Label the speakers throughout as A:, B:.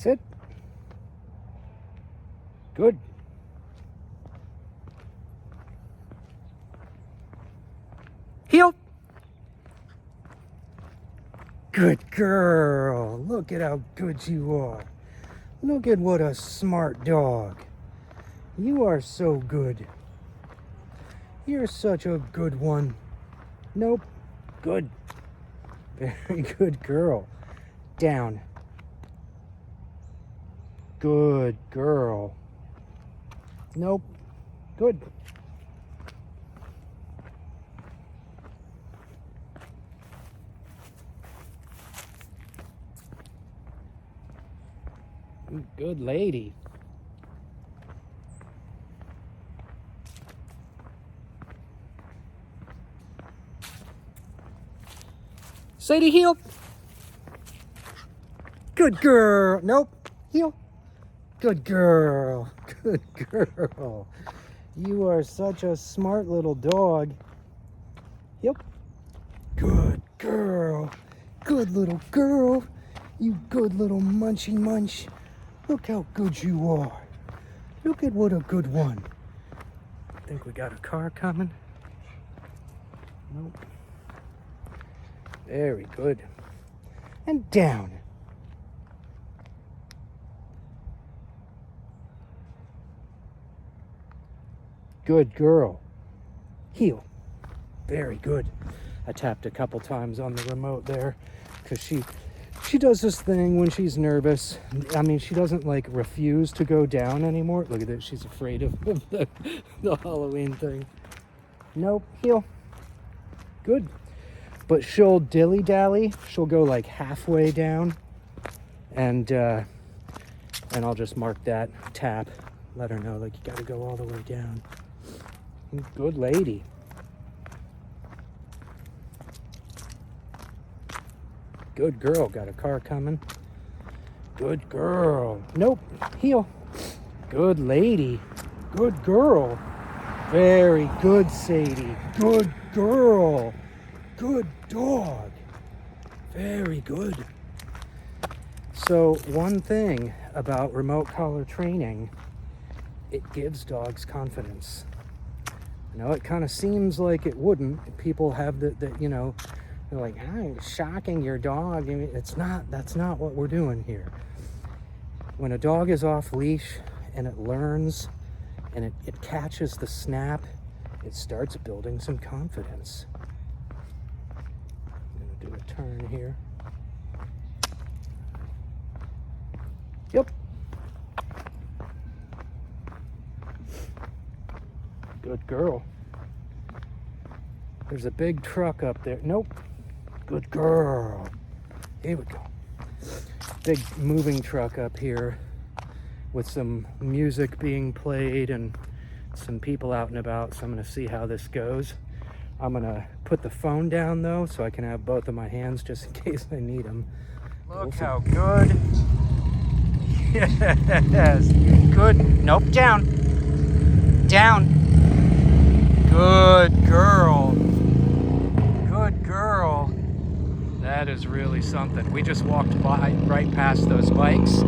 A: Sit. Good. Heel. Good girl. Look at how good you are. Look at what a smart dog. You are so good. You're such a good one. Nope. Good. Very good girl. Down. Good girl. Nope. Good. Good lady. Sadie, heel. Good girl. Nope. Heel. Good girl. Good girl. You are such a smart little dog. Yep. Good girl. Good little girl. You good little munchy munch. Look how good you are. Look at what a good one. I think we got a car coming. Nope. Very good. And down. Good girl. Heel. Very good. I tapped a couple times on the remote there because she does this thing when she's nervous. I mean, she doesn't like refuse to go down anymore. Look at this. She's afraid of the Halloween thing. Nope. Heel. Good. But she'll dilly-dally. She'll go like halfway down. And I'll just mark that tap. Let her know like you got to go all the way down. Good lady. Good girl. Got a car coming. Good girl. Nope. Heel. Good lady. Good girl. Very good, Sadie. Good girl. Good dog. Very good. So one thing about remote collar training, it gives dogs confidence. You know, it kind of seems like it wouldn't. People have the you know, they're like, I'm shocking your dog. I mean, it's not, that's not what we're doing here. When a dog is off leash and it learns and it catches the snap, it starts building some confidence. I'm gonna do a turn here. Yep. Good girl. There's a big truck up there. Nope. Good girl. Here we go. Big moving truck up here with some music being played and some people out and about. So I'm going to see how this goes. I'm going to put the phone down though so I can have both of my hands just in case I need them. Look how good. Yes. Good. Nope. Down. Down. Good girl. Good girl. That is really something. We just walked by right past those bikes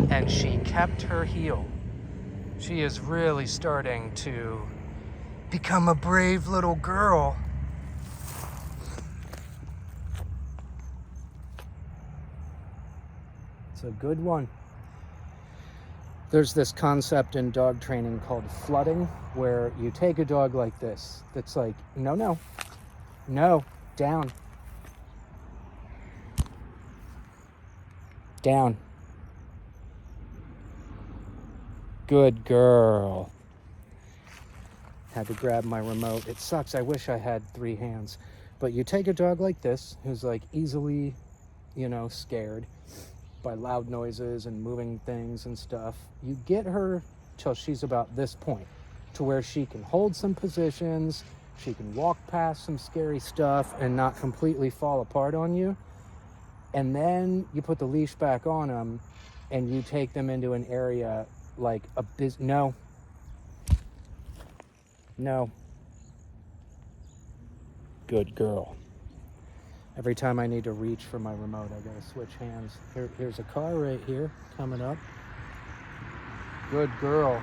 A: and she kept her heel. She is really starting to become a brave little girl. It's a good one. There's this concept in dog training called flooding, where you take a dog like this, that's like, no, no, no, down, down. Good girl. Had to grab my remote. It sucks. I wish I had 3 hands. But you take a dog like this, who's like easily, you know, scared by loud noises and moving things and stuff. You get her till she's about this point, to where she can hold some positions, she can walk past some scary stuff and not completely fall apart on you. And then you put the leash back on them and you take them into an area like a no. No. Good girl. Every time I need to reach for my remote, I gotta switch hands. Here's a car right here coming up. Good girl.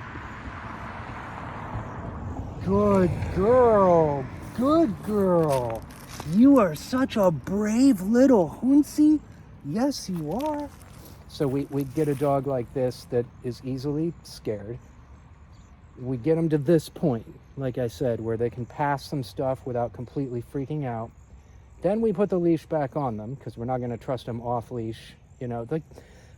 A: Good girl. Good girl. You are such a brave little hunsie. Yes, you are. So we get a dog like this that is easily scared. We get them to this point, like I said, where they can pass some stuff without completely freaking out. Then we put the leash back on them because we're not going to trust them off leash. You know,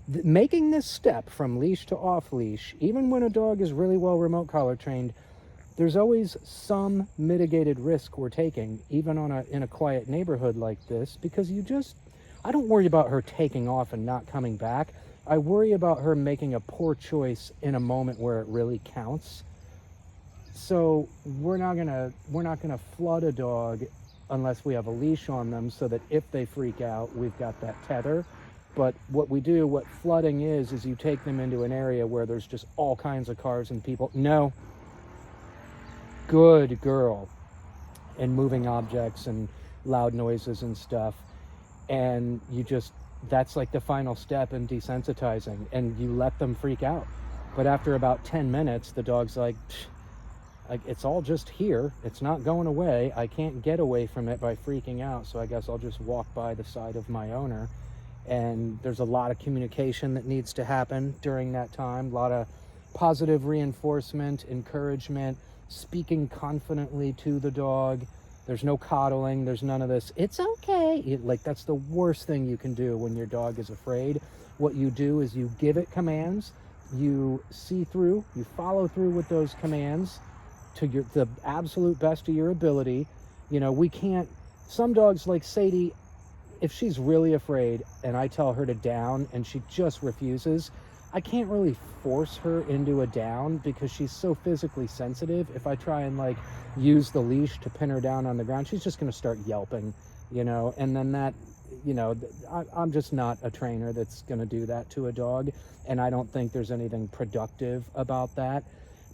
A: making this step from leash to off leash, even when a dog is really well remote collar trained, there's always some mitigated risk we're taking, even in a quiet neighborhood like this, because I don't worry about her taking off and not coming back. I worry about her making a poor choice in a moment where it really counts. So we're not gonna flood a dog unless we have a leash on them, so that if they freak out, we've got that tether. But what flooding is you take them into an area where there's just all kinds of cars and people. No. Good girl. And moving objects and loud noises and stuff. And that's like the final step in desensitizing, and you let them freak out. But after about 10 minutes, the dog's like, it's all just here. It's not going away. I can't get away from it by freaking out, so I guess I'll just walk by the side of my owner. And there's a lot of communication that needs to happen during that time. A lot of positive reinforcement, encouragement, speaking confidently to the dog. There's no coddling. There's none of this. It's okay. That's the worst thing you can do when your dog is afraid. What you do is you give it commands. You see through. You follow through with those commands to the absolute best of your ability. You know, some dogs like Sadie, if she's really afraid and I tell her to down and she just refuses, I can't really force her into a down because she's so physically sensitive. If I try and use the leash to pin her down on the ground, she's just going to start yelping, and then I'm just not a trainer that's going to do that to a dog. And I don't think there's anything productive about that.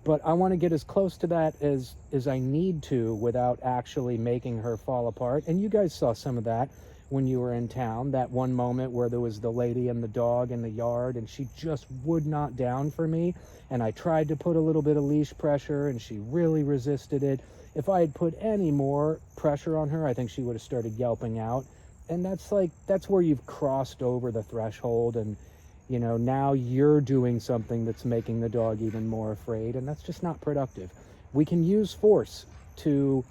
A: But I want to get as close to that as I need to without actually making her fall apart. And you guys saw some of that when you were in town, that one moment where there was the lady and the dog in the yard and she just would not down for me. And I tried to put a little bit of leash pressure and she really resisted it. If I had put any more pressure on her, I think she would have started yelping out. And that's where you've crossed over the threshold, and now you're doing something that's making the dog even more afraid, and that's just not productive. We can use force to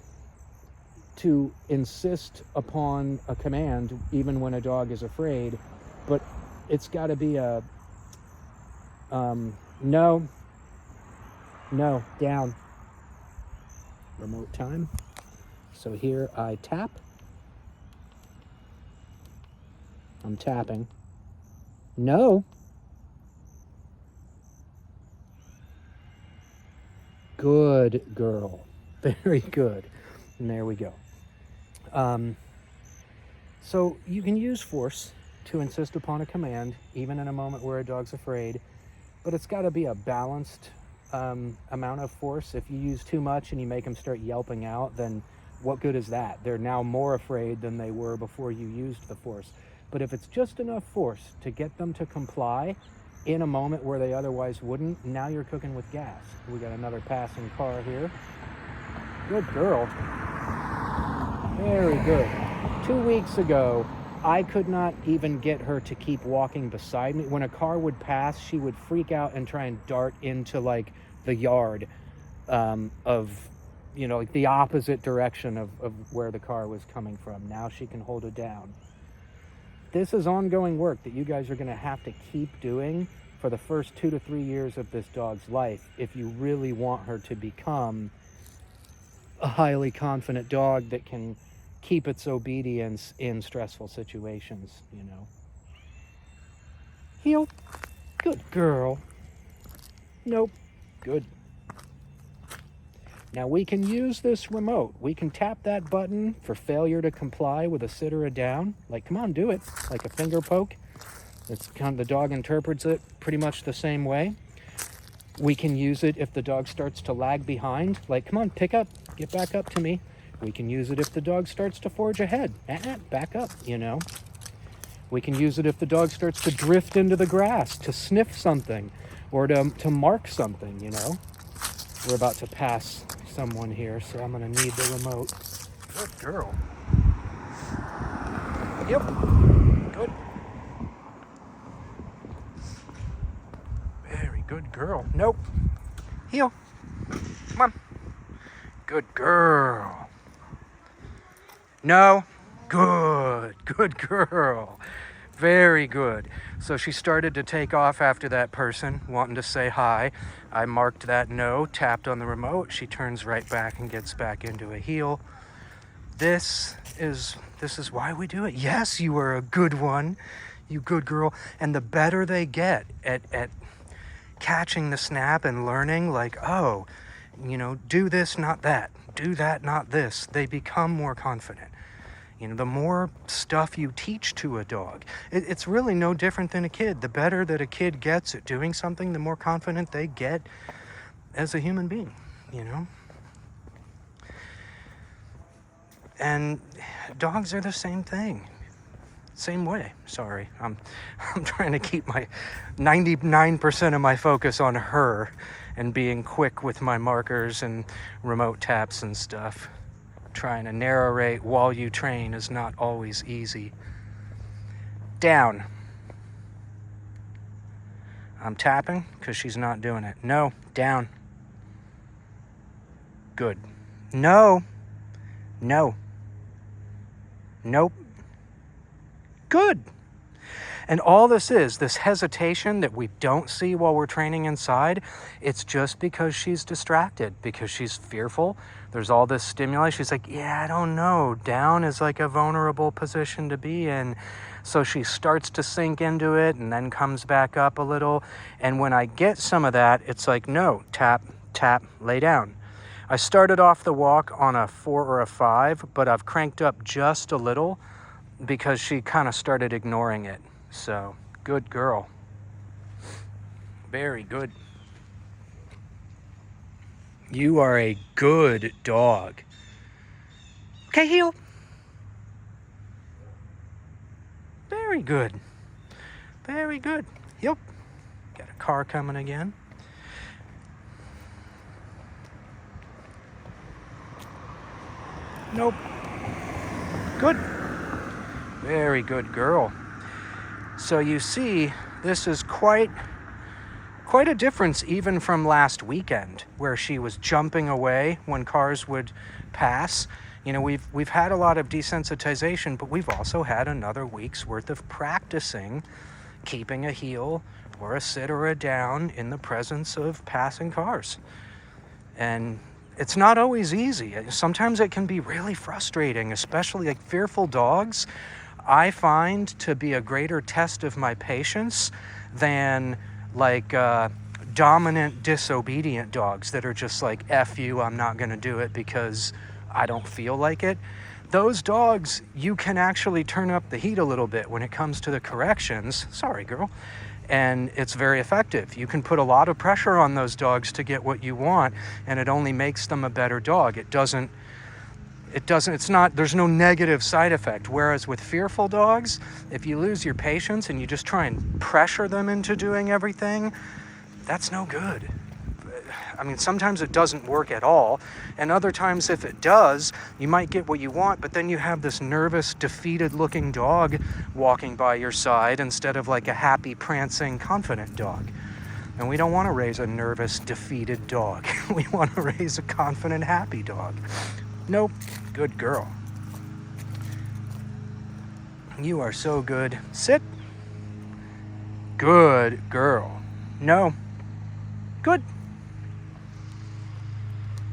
A: insist upon a command even when a dog is afraid, but it's got to be a no, down. Remote time. So here I tap. I'm tapping. No. Good girl. Very good. And there we go. So you can use force to insist upon a command, even in a moment where a dog's afraid, but it's got to be a balanced amount of force. If you use too much and you make them start yelping out, then what good is that? They're now more afraid than they were before you used the force. But if it's just enough force to get them to comply in a moment where they otherwise wouldn't, now you're cooking with gas. We got another passing car here. Good girl. Very good. 2 weeks ago, I could not even get her to keep walking beside me. When a car would pass, she would freak out and try and dart into the yard of the opposite direction of where the car was coming from. Now she can hold it down. This is ongoing work that you guys are going to have to keep doing for the first 2 to 3 years of this dog's life if you really want her to become a highly confident dog that can keep its obedience in stressful situations, Heel. Good girl. Nope. Good. Now we can use this remote. We can tap that button for failure to comply with a sit or a down. Come on, do it. Like a finger poke. It's the dog interprets it pretty much the same way. We can use it if the dog starts to lag behind. Come on, pick up. Get back up to me. We can use it if the dog starts to forge ahead. Back up, you know. We can use it if the dog starts to drift into the grass, to sniff something, or to mark something, you know. We're about to pass someone here, so I'm going to need the remote. Good girl. Yep. Good. Very good girl. Nope. Heel. Come on. Good girl. No. Good. Good girl. Very good. So she started to take off after that person, wanting to say hi. I marked that no, tapped on the remote. She turns right back and gets back into a heel. This is why we do it. Yes, you are a good one. You good girl. And the better they get at catching the snap and learning, like, oh, you know, do this, not that. Do that, not this. They become more confident. You know, the more stuff you teach to a dog, it's really no different than a kid. The better that a kid gets at doing something, the more confident they get as a human being, you know? And dogs are the same thing. Same way. Sorry. I'm trying to keep my 99% of my focus on her and being quick with my markers and remote taps and stuff. Trying to narrate while you train is not always easy. Down. I'm tapping because she's not doing it. No, down. Good. No. No. Nope. Good. And all this is, this hesitation that we don't see while we're training inside, it's just because she's distracted, because she's fearful. There's all this stimuli. She's like, yeah, I don't know. Down is like a vulnerable position to be in. So she starts to sink into it and then comes back up a little. And when I get some of that, it's like, no, tap, tap, lay down. I started off the walk on a 4 or a 5, but I've cranked up just a little because she kind of started ignoring it. So, good girl. Very good. You are a good dog. Okay, heel. Very good. Very good. Yep. Got a car coming again. Nope. Good. Very good girl. So you see, this is quite a difference even from last weekend, where she was jumping away when cars would pass. You know, we've had a lot of desensitization, but we've also had another week's worth of practicing keeping a heel or a sit or a down in the presence of passing cars. And it's not always easy. Sometimes it can be really frustrating, especially like fearful dogs. I find to be a greater test of my patience than like dominant, disobedient dogs that are just like, F you, I'm not going to do it because I don't feel like it. Those dogs, you can actually turn up the heat a little bit when it comes to the corrections. Sorry, girl. And it's very effective. You can put a lot of pressure on those dogs to get what you want, and it only makes them a better dog. There's no negative side effect. Whereas with fearful dogs, if you lose your patience and you just try and pressure them into doing everything, that's no good. I mean, sometimes it doesn't work at all. And other times if it does, you might get what you want, but then you have this nervous, defeated looking dog walking by your side instead of like a happy, prancing, confident dog. And we don't want to raise a nervous, defeated dog. We want to raise a confident, happy dog. Nope. Good girl. You are so good. Sit. Good girl. No. Good.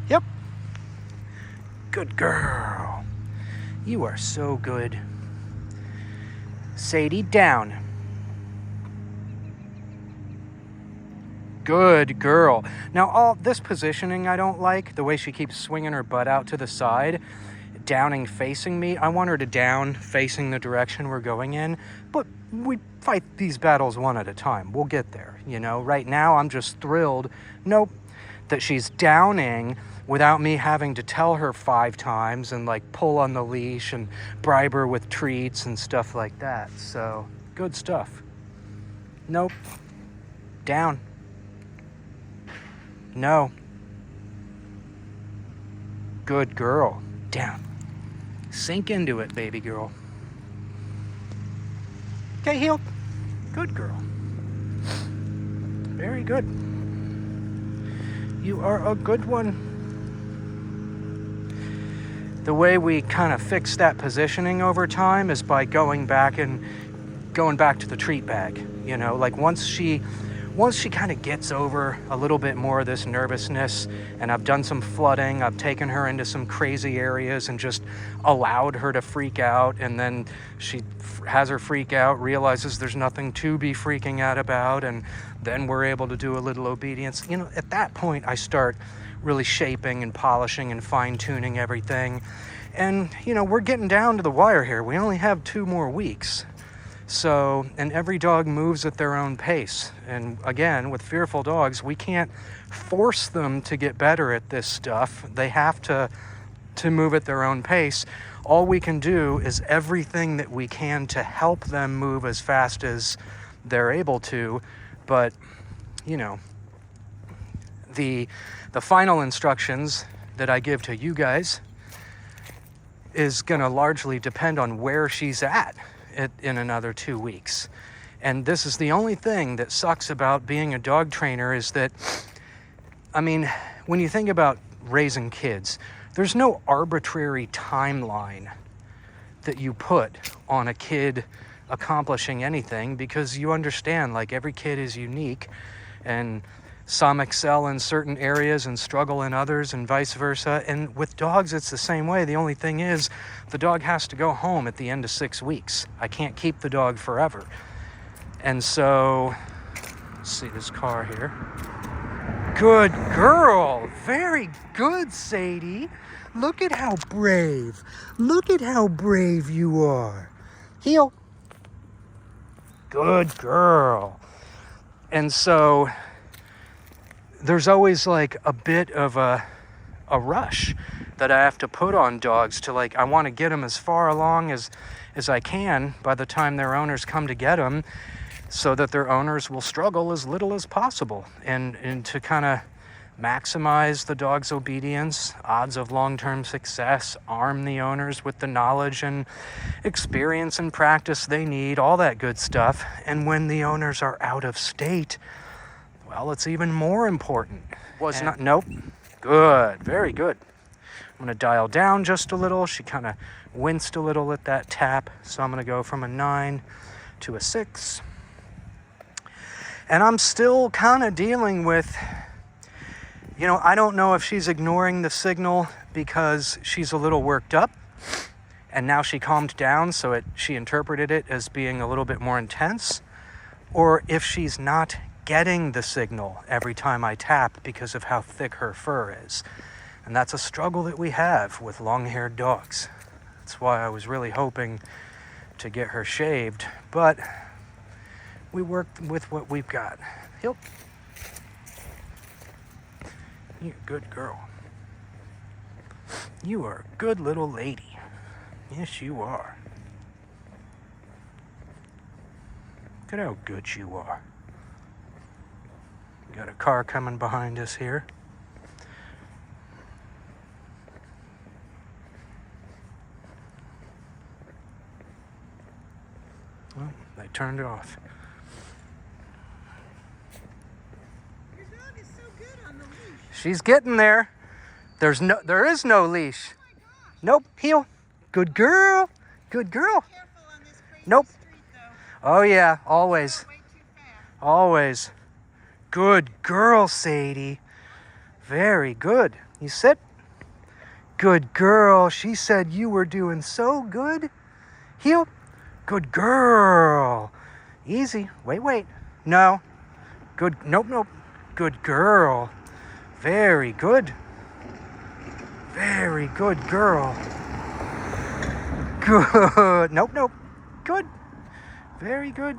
A: Yep. Good girl. You are so good. Sadie, down. Good girl. Now, all this positioning I don't like, the way she keeps swinging her butt out to the side, downing facing me. I want her to down facing the direction we're going in, but we fight these battles one at a time. We'll get there, you know. Right now, I'm just thrilled, nope, that she's downing without me having to tell her 5 times and like pull on the leash and bribe her with treats and stuff like that. So good stuff. Nope. Down. No. Good girl. Down. Sink into it, baby girl. Okay, heel. Good girl. Very good. You are a good one. The way we kind of fix that positioning over time is by going back to the treat bag. You know, like once she kind of gets over a little bit more of this nervousness, and I've done some flooding, I've taken her into some crazy areas and just allowed her to freak out, and then she has her freak out, realizes there's nothing to be freaking out about, and then we're able to do a little obedience. You know, at that point I start really shaping and polishing and fine-tuning everything. And, you know, we're getting down to the wire here. We only have 2 more weeks. So, and every dog moves at their own pace. And again, with fearful dogs, we can't force them to get better at this stuff. They have to move at their own pace. All we can do is everything that we can to help them move as fast as they're able to. But, you know, the final instructions that I give to you guys is going to largely depend on where she's at in another 2 weeks. And this is the only thing that sucks about being a dog trainer, is that, I mean, when you think about raising kids, there's no arbitrary timeline that you put on a kid accomplishing anything, because you understand, like, every kid is unique, and some excel in certain areas and struggle in others, and vice versa. And with dogs, it's the same way. The only thing is, the dog has to go home at the end of 6 weeks. I can't keep the dog forever. And so, let's see this car here. Good girl. Very good, Sadie. Look at how brave. Look at how brave you are. Heel. Good girl. And so there's always like a bit of a rush that I have to put on dogs to, like, I want to get them as far along as I can by the time their owners come to get them, so that their owners will struggle as little as possible, and to kind of maximize the dog's obedience, odds of long-term success, arm the owners with the knowledge and experience and practice they need, all that good stuff. And when the owners are out of state, well, it's even more important. Nope. Good, very good. I'm gonna dial down just a little. She kind of winced a little at that tap. So I'm gonna go from a 9 to a 6. And I'm still kind of dealing with, you know, I don't know if she's ignoring the signal because she's a little worked up, and now she calmed down, so she interpreted it as being a little bit more intense, or if she's not getting the signal every time I tap because of how thick her fur is. And that's a struggle that we have with long-haired dogs. That's why I was really hoping to get her shaved, but we work with what we've got. Yep. You're a good girl. You are a good little lady. Yes, you are. Look at how good you are. Got a car coming behind us here. Well, they turned it off.
B: Your dog is so good on the leash.
A: She's getting there. There is no leash.
B: Oh my gosh.
A: Nope, heel. Good girl. Good girl.
B: Careful on this crazy
A: Nope.
B: street, though.
A: Oh yeah, always.
B: Way too fast.
A: Always. Good girl, Sadie. Very good. You sit. Good girl. She said you were doing so good. Heel. Good girl. Easy. Wait. No. Good. Nope. Good girl. Very good. Very good girl. Good. Nope. Good. Very good.